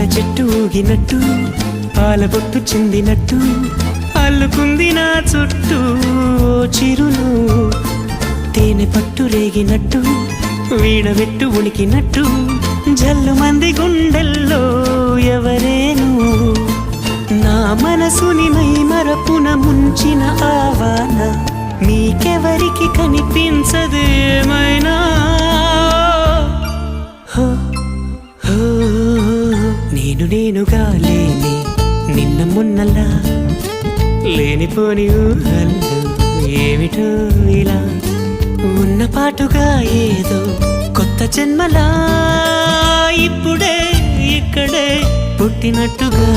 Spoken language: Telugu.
చెట్టు ఊగినట్టు పాల బొట్టు చిందినట్టు అల్లుకుంది నా చుట్టూ చిరును తేనె పట్టు రేగినట్టు వీణవెట్టు ఉనికినట్టు జల్లు మంది గుండెల్లో ఎవరేను నా మనసుని మై మరపున ముంచిన ఆవాన నీకెవరికి కనిపించదేమైనా నేనుగా లేని నిన్న మొన్నలా లేనిపోని ఊహల్లో ఏమిటో ఇలా ఉన్న పాటుగా ఏదో కొత్త జన్మలా ఇప్పుడే ఇక్కడే పుట్టినట్టుగా